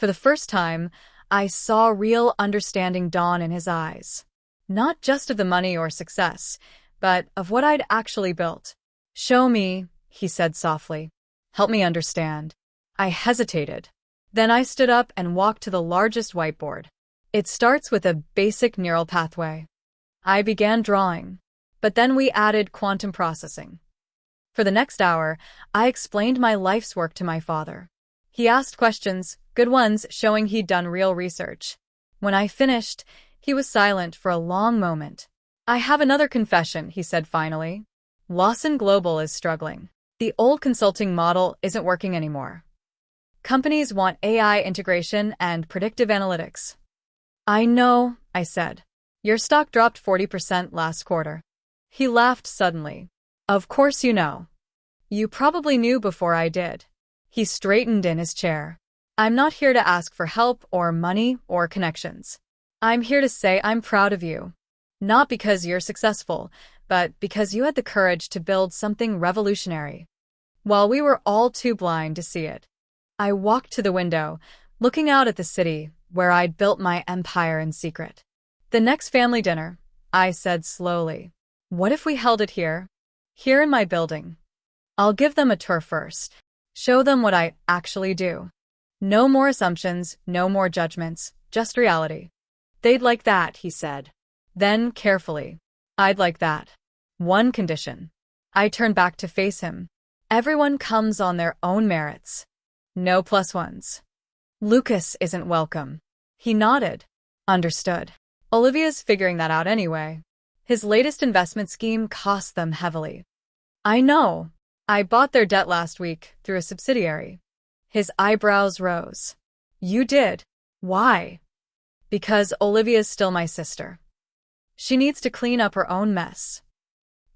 For the first time, I saw real understanding dawn in his eyes. Not just of the money or success, but of what I'd actually built. "Show me," he said softly. "Help me understand." I hesitated. Then I stood up and walked to the largest whiteboard. "It starts with a basic neural pathway." I began drawing, but then we added quantum processing. For the next hour, I explained my life's work to my father. He asked questions, good ones, showing he'd done real research. When I finished, he was silent for a long moment. "I have another confession," he said finally. "Lawson Global is struggling. The old consulting model isn't working anymore. Companies want AI integration and predictive analytics." "I know," I said. "Your stock dropped 40% last quarter." He laughed suddenly. "Of course you know. You probably knew before I did." He straightened in his chair. "I'm not here to ask for help or money or connections. I'm here to say I'm proud of you. Not because you're successful, but because you had the courage to build something revolutionary, while we were all too blind to see it." I walked to the window, looking out at the city where I'd built my empire in secret. "The next family dinner," I said slowly. "What if we held it here? Here in my building? I'll give them a tour first. Show them what I actually do. No more assumptions, no more judgments, just reality." "They'd like that," he said. Then, carefully, "I'd like that. One condition." I turned back to face him. "Everyone comes on their own merits. No plus ones. Lucas isn't welcome." He nodded. "Understood. Olivia's figuring that out anyway. His latest investment scheme cost them heavily." "I know. I bought their debt last week through a subsidiary." His eyebrows rose. "You did? Why?" "Because Olivia's still my sister. She needs to clean up her own mess.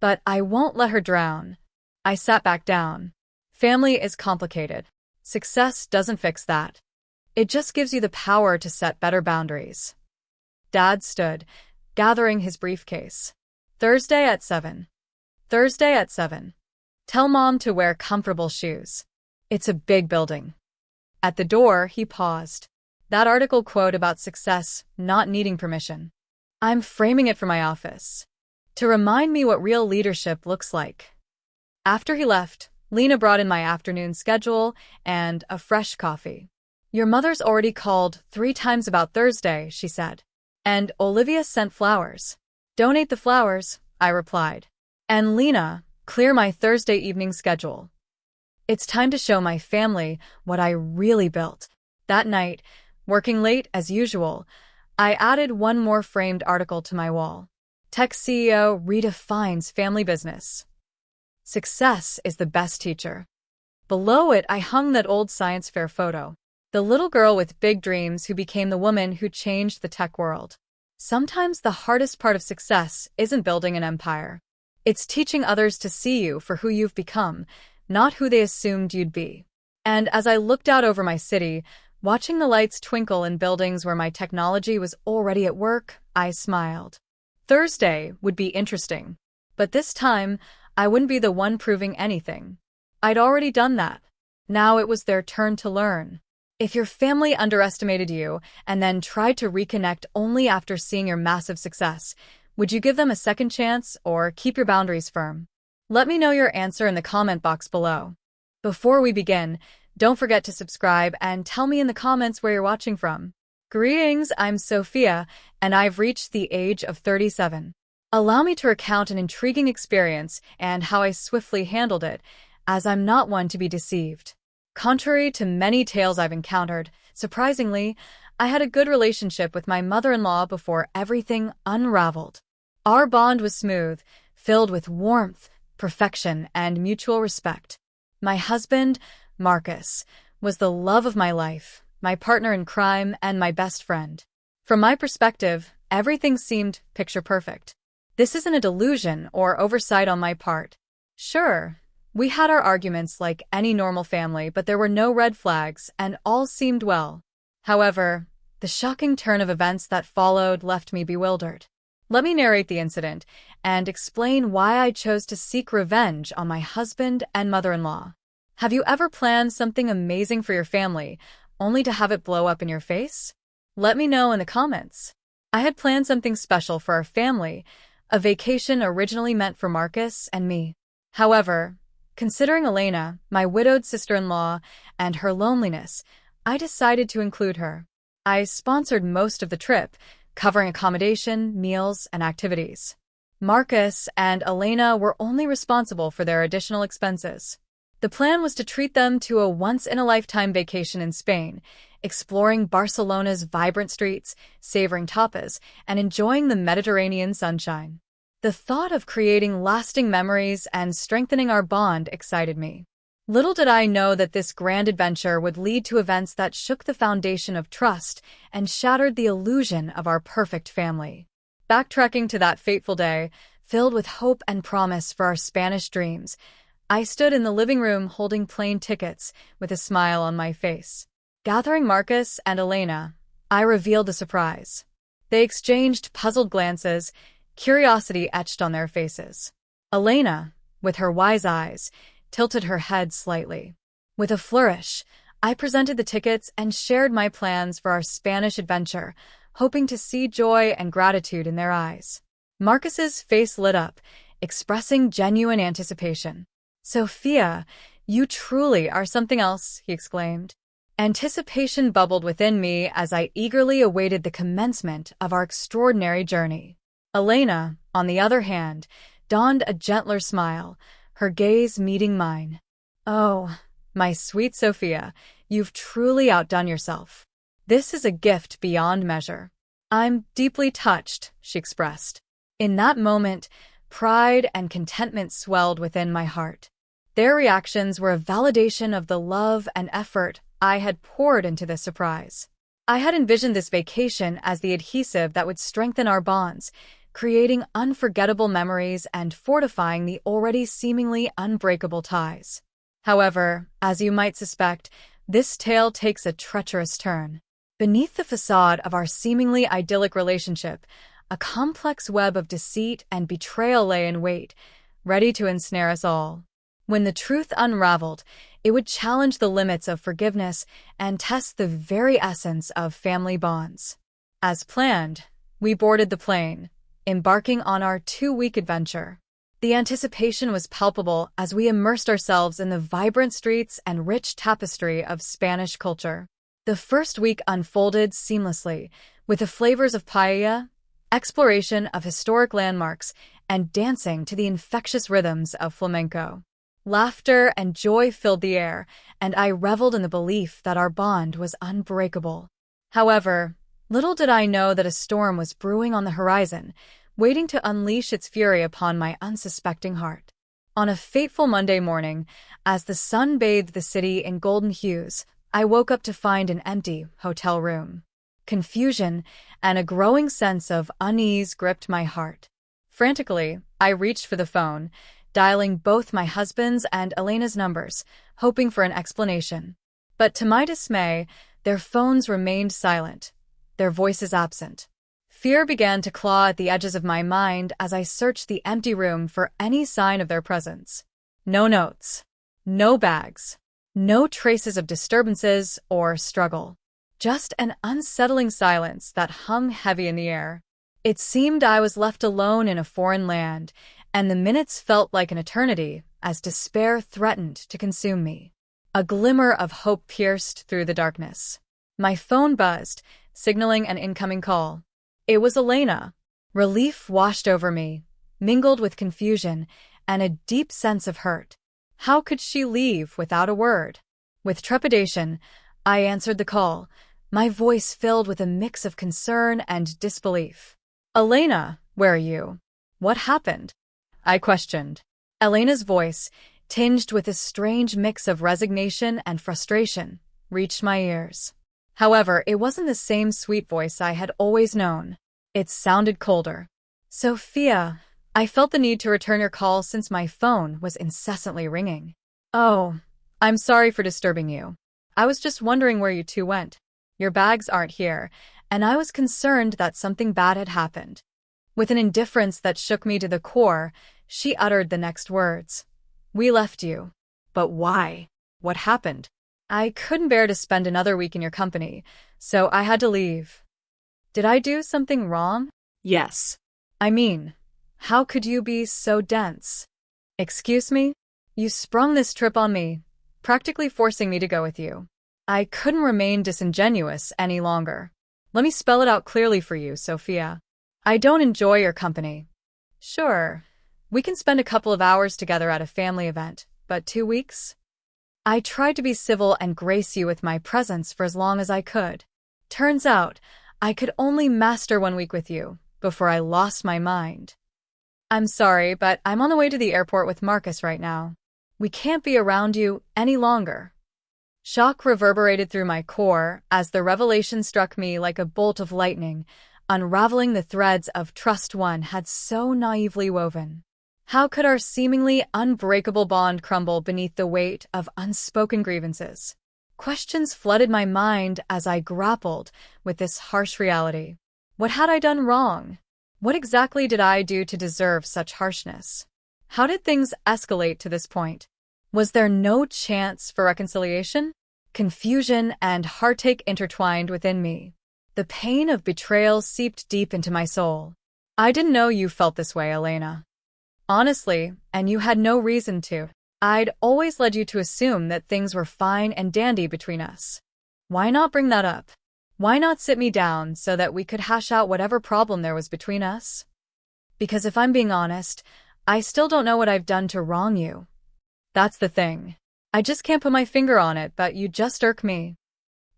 But I won't let her drown." I sat back down. "Family is complicated. Success doesn't fix that. It just gives you the power to set better boundaries." Dad stood, gathering his briefcase. "Thursday at 7. Thursday at 7. Tell Mom to wear comfortable shoes. It's a big building." At the door, he paused. "That article quote about success not needing permission. I'm framing it for my office, to remind me what real leadership looks like." After he left, Lena brought in my afternoon schedule and a fresh coffee. "Your mother's already called 3 times about Thursday," she said. "And Olivia sent flowers." "Donate the flowers," I replied. "And Lena, clear my Thursday evening schedule. It's time to show my family what I really built." That night, working late as usual, I added one more framed article to my wall. "Tech CEO redefines family business. Success is the best teacher." Below it, I hung that old science fair photo. The little girl with big dreams who became the woman who changed the tech world. Sometimes the hardest part of success isn't building an empire. It's teaching others to see you for who you've become, not who they assumed you'd be. And as I looked out over my city, watching the lights twinkle in buildings where my technology was already at work, I smiled. Thursday would be interesting. But this time, I wouldn't be the one proving anything. I'd already done that. Now it was their turn to learn. If your family underestimated you and then tried to reconnect only after seeing your massive success, would you give them a second chance or keep your boundaries firm? Let me know your answer in the comment box below. Before we begin, don't forget to subscribe and tell me in the comments where you're watching from. Greetings, I'm Sophia, and I've reached the age of 37. Allow me to recount an intriguing experience and how I swiftly handled it, as I'm not one to be deceived. Contrary to many tales I've encountered, surprisingly, I had a good relationship with my mother-in-law before everything unraveled. Our bond was smooth, filled with warmth, perfection, and mutual respect. My husband, Marcus, was the love of my life, my partner in crime, and my best friend. From my perspective, everything seemed picture perfect. This isn't a delusion or oversight on my part. Sure, we had our arguments like any normal family, but there were no red flags, and all seemed well. However, the shocking turn of events that followed left me bewildered. Let me narrate the incident and explain why I chose to seek revenge on my husband and mother-in-law. Have you ever planned something amazing for your family, only to have it blow up in your face? Let me know in the comments. I had planned something special for our family, a vacation originally meant for Marcus and me. However, considering Elena, my widowed sister-in-law, and her loneliness, I decided to include her. I sponsored most of the trip, covering accommodation, meals, and activities. Marcus and Elena were only responsible for their additional expenses. The plan was to treat them to a once-in-a-lifetime vacation in Spain, exploring Barcelona's vibrant streets, savoring tapas, and enjoying the Mediterranean sunshine. The thought of creating lasting memories and strengthening our bond excited me. Little did I know that this grand adventure would lead to events that shook the foundation of trust and shattered the illusion of our perfect family. Backtracking to that fateful day, filled with hope and promise for our Spanish dreams, I stood in the living room holding plane tickets with a smile on my face. Gathering Marcus and Elena, I revealed the surprise. They exchanged puzzled glances, curiosity etched on their faces. Elena, with her wise eyes, tilted her head slightly. With a flourish, I presented the tickets and shared my plans for our Spanish adventure, hoping to see joy and gratitude in their eyes. Marcus's face lit up, expressing genuine anticipation. "Sophia, you truly are something else," he exclaimed. Anticipation bubbled within me as I eagerly awaited the commencement of our extraordinary journey. Elena, on the other hand, donned a gentler smile, her gaze meeting mine. "Oh, my sweet Sophia, you've truly outdone yourself. This is a gift beyond measure." "I'm deeply touched," she expressed. In that moment, pride and contentment swelled within my heart. Their reactions were a validation of the love and effort I had poured into this surprise. I had envisioned this vacation as the adhesive that would strengthen our bonds, creating unforgettable memories and fortifying the already seemingly unbreakable ties. However, as you might suspect, this tale takes a treacherous turn. Beneath the facade of our seemingly idyllic relationship, a complex web of deceit and betrayal lay in wait, ready to ensnare us all. When the truth unraveled, it would challenge the limits of forgiveness and test the very essence of family bonds. As planned, we boarded the plane, embarking on our 2-week adventure. The anticipation was palpable as we immersed ourselves in the vibrant streets and rich tapestry of Spanish culture. The first week unfolded seamlessly, with the flavors of paella, exploration of historic landmarks, and dancing to the infectious rhythms of flamenco. Laughter and joy filled the air, and I reveled in the belief that our bond was unbreakable. However, little did I know that a storm was brewing on the horizon, waiting to unleash its fury upon my unsuspecting heart. On a fateful Monday morning, as the sun bathed the city in golden hues, I woke up to find an empty hotel room. Confusion and a growing sense of unease gripped my heart. Frantically, I reached for the phone, dialing both my husband's and Elena's numbers, hoping for an explanation. But to my dismay, their phones remained silent, their voices absent. Fear began to claw at the edges of my mind as I searched the empty room for any sign of their presence. No notes, no bags, no traces of disturbances or struggle. Just an unsettling silence that hung heavy in the air. It seemed I was left alone in a foreign land, and the minutes felt like an eternity as despair threatened to consume me. A glimmer of hope pierced through the darkness. My phone buzzed, signaling an incoming call. It was Elena. Relief washed over me, mingled with confusion and a deep sense of hurt. How could she leave without a word? With trepidation, I answered the call, my voice filled with a mix of concern and disbelief. "Elena, where are you? What happened?" I questioned. Elena's voice, tinged with a strange mix of resignation and frustration, reached my ears. However, it wasn't the same sweet voice I had always known. It sounded colder. "Sophia, I felt the need to return your call since my phone was incessantly ringing." "Oh, I'm sorry for disturbing you. I was just wondering where you two went. Your bags aren't here, and I was concerned that something bad had happened." With an indifference that shook me to the core, she uttered the next words. "We left you." "But why? What happened?" I couldn't bear to spend another week in your company, so I had to leave. Did I do something wrong? Yes. I mean, how could you be so dense? Excuse me? You sprung this trip on me, practically forcing me to go with you. I couldn't remain disingenuous any longer. Let me spell it out clearly for you, Sophia. I don't enjoy your company. Sure, we can spend a couple of hours together at a family event, but 2 weeks? I tried to be civil and grace you with my presence for as long as I could. Turns out, I could only master 1 week with you before I lost my mind. I'm sorry, but I'm on the way to the airport with Marcus right now. We can't be around you any longer. Shock reverberated through my core as the revelation struck me like a bolt of lightning, unraveling the threads of trust one had so naively woven. How could our seemingly unbreakable bond crumble beneath the weight of unspoken grievances? Questions flooded my mind as I grappled with this harsh reality. What had I done wrong? What exactly did I do to deserve such harshness? How did things escalate to this point? Was there no chance for reconciliation? Confusion and heartache intertwined within me. The pain of betrayal seeped deep into my soul. I didn't know you felt this way, Elena. Honestly, and you had no reason to. I'd always led you to assume that things were fine and dandy between us. Why not bring that up? Why not sit me down so that we could hash out whatever problem there was between us? Because if I'm being honest, I still don't know what I've done to wrong you. That's the thing. I just can't put my finger on it, but you just irk me.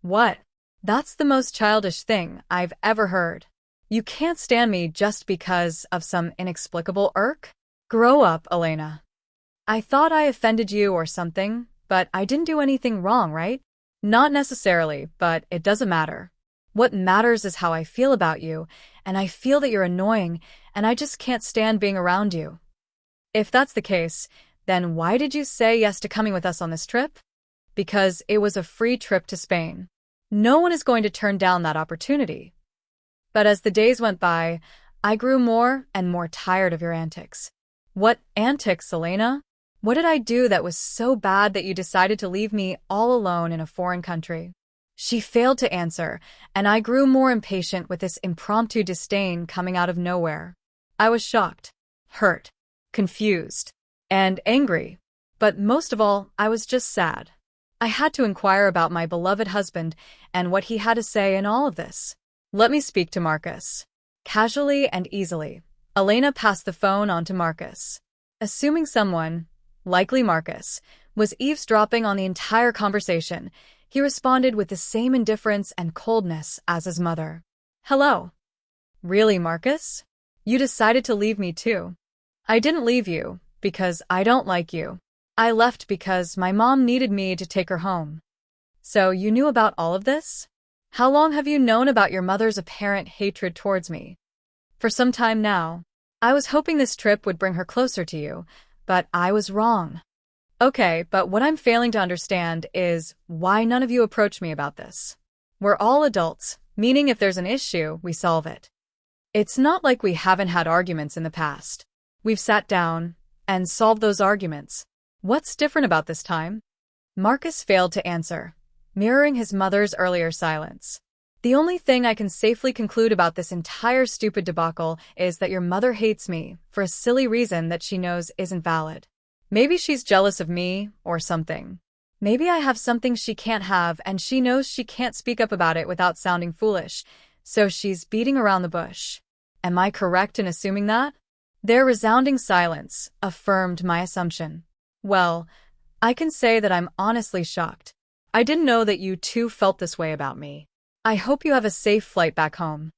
What? That's the most childish thing I've ever heard. You can't stand me just because of some inexplicable irk? Grow up, Elena. I thought I offended you or something, but I didn't do anything wrong, right? Not necessarily, but it doesn't matter. What matters is how I feel about you, and I feel that you're annoying, and I just can't stand being around you. If that's the case, then why did you say yes to coming with us on this trip? Because it was a free trip to Spain. No one is going to turn down that opportunity. But as the days went by, I grew more and more tired of your antics. What antics, Elena? What did I do that was so bad that you decided to leave me all alone in a foreign country? She failed to answer, and I grew more impatient with this impromptu disdain coming out of nowhere. I was shocked, hurt, confused, and angry. But most of all, I was just sad. I had to inquire about my beloved husband and what he had to say in all of this. Let me speak to Marcus. Casually and easily, Elena passed the phone on to Marcus. Assuming someone, likely Marcus, was eavesdropping on the entire conversation, he responded with the same indifference and coldness as his mother. Hello. Really, Marcus? You decided to leave me too. I didn't leave you because I don't like you. I left because my mom needed me to take her home. So you knew about all of this? How long have you known about your mother's apparent hatred towards me? For some time now. I was hoping this trip would bring her closer to you, but I was wrong. Okay, but what I'm failing to understand is why none of you approached me about this. We're all adults, meaning if there's an issue, we solve it. It's not like we haven't had arguments in the past. We've sat down and solved those arguments. What's different about this time? Marcus failed to answer, mirroring his mother's earlier silence. The only thing I can safely conclude about this entire stupid debacle is that your mother hates me for a silly reason that she knows isn't valid. Maybe she's jealous of me or something. Maybe I have something she can't have and she knows she can't speak up about it without sounding foolish, so she's beating around the bush. Am I correct in assuming that? Their resounding silence affirmed my assumption. Well, I can say that I'm honestly shocked. I didn't know that you too felt this way about me. I hope you have a safe flight back home.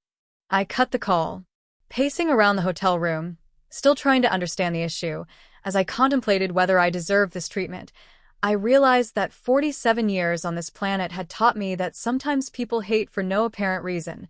I cut the call, pacing around the hotel room, still trying to understand the issue. As I contemplated whether I deserved this treatment, I realized that 47 years on this planet had taught me that sometimes people hate for no apparent reason,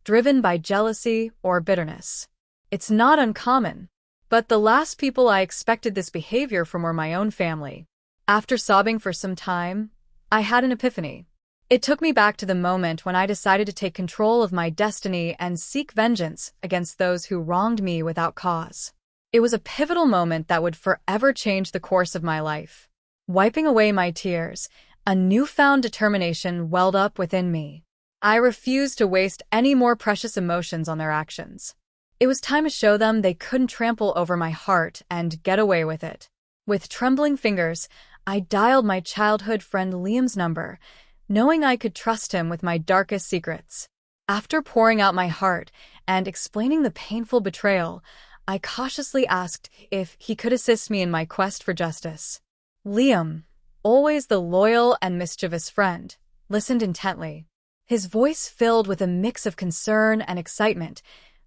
driven by jealousy or bitterness. It's not uncommon, but the last people I expected this behavior from were my own family. After sobbing for some time, I had an epiphany. It took me back to the moment when I decided to take control of my destiny and seek vengeance against those who wronged me without cause. It was a pivotal moment that would forever change the course of my life. Wiping away my tears, A newfound determination welled up within me. I refused to waste any more precious emotions on their actions. It was time to show them they couldn't trample over my heart and get away with it. With trembling fingers, I dialed my childhood friend Liam's number, knowing I could trust him with my darkest secrets. After pouring out my heart and explaining the painful betrayal, I cautiously asked if he could assist me in my quest for justice. Liam, always the loyal and mischievous friend, listened intently. His voice filled with a mix of concern and excitement,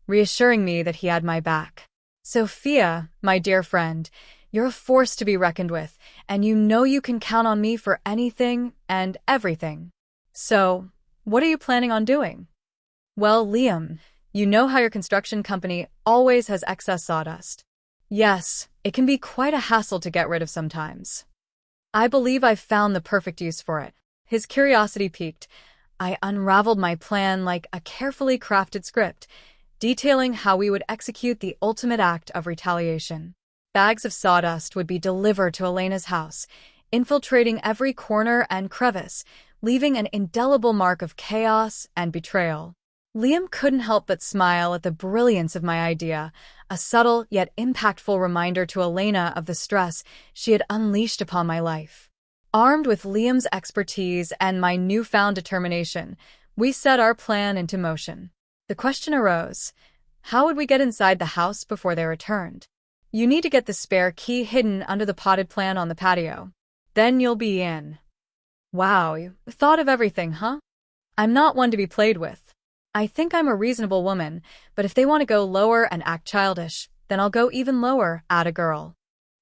reassuring me that he had my back. Sophia, my dear friend, you're a force to be reckoned with, and you know you can count on me for anything and everything. So, what are you planning on doing? Well, Liam, you know how your construction company always has excess sawdust. Yes, it can be quite a hassle to get rid of sometimes. I believe I've found the perfect use for it. His curiosity piqued. I unraveled my plan like a carefully crafted script, detailing how we would execute the ultimate act of retaliation. Bags of sawdust would be delivered to Elena's house, infiltrating every corner and crevice, leaving an indelible mark of chaos and betrayal. Liam couldn't help but smile at the brilliance of my idea, a subtle yet impactful reminder to Elena of the stress she had unleashed upon my life. Armed with Liam's expertise and my newfound determination, we set our plan into motion. The question arose, how would we get inside the house before they returned? You need to get the spare key hidden under the potted plant on the patio. Then you'll be in. Wow, you thought of everything, huh? I'm not one to be played with. I think I'm a reasonable woman, but if they want to go lower and act childish, then I'll go even lower, atta girl.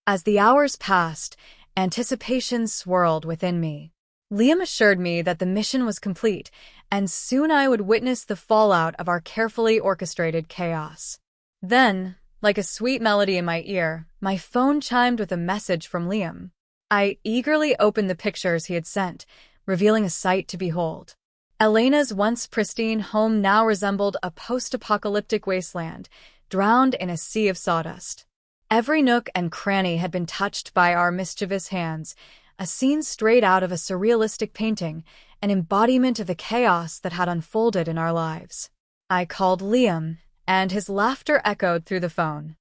As the hours passed, anticipation swirled within me. Liam assured me that the mission was complete, and soon I would witness the fallout of our carefully orchestrated chaos. Then, like a sweet melody in my ear, my phone chimed with a message from Liam. I eagerly opened the pictures he had sent, revealing a sight to behold. Elena's once pristine home now resembled a post-apocalyptic wasteland, drowned in a sea of sawdust. Every nook and cranny had been touched by our mischievous hands, a scene straight out of a surrealistic painting, an embodiment of the chaos that had unfolded in our lives. I called Liam, and his laughter echoed through the phone.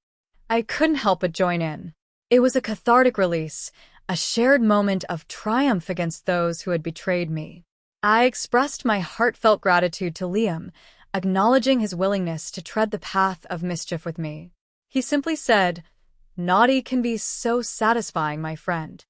I couldn't help but join in. It was a cathartic release, a shared moment of triumph against those who had betrayed me. I expressed my heartfelt gratitude to Liam, acknowledging his willingness to tread the path of mischief with me. He simply said, "Naughty can be so satisfying, my friend."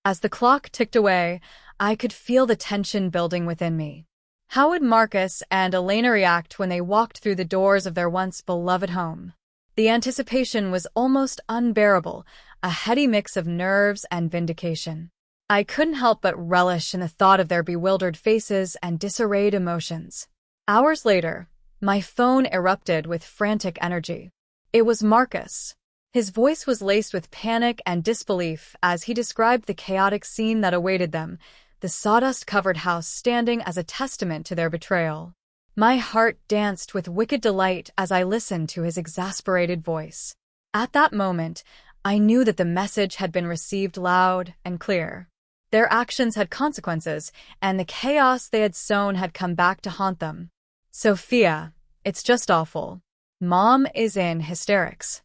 As the clock ticked away, I could feel the tension building within me. How would Marcus and Elena react when they walked through the doors of their once beloved home? The anticipation was almost unbearable, a heady mix of nerves and vindication. I couldn't help but relish in the thought of their bewildered faces and disarrayed emotions. Hours later, my phone erupted with frantic energy. It was Marcus. His voice was laced with panic and disbelief as he described the chaotic scene that awaited them, the sawdust-covered house standing as a testament to their betrayal. My heart danced with wicked delight as I listened to his exasperated voice. At that moment, I knew that the message had been received loud and clear. Their actions had consequences, and the chaos they had sown had come back to haunt them. Sophia, it's just awful. Mom is in hysterics.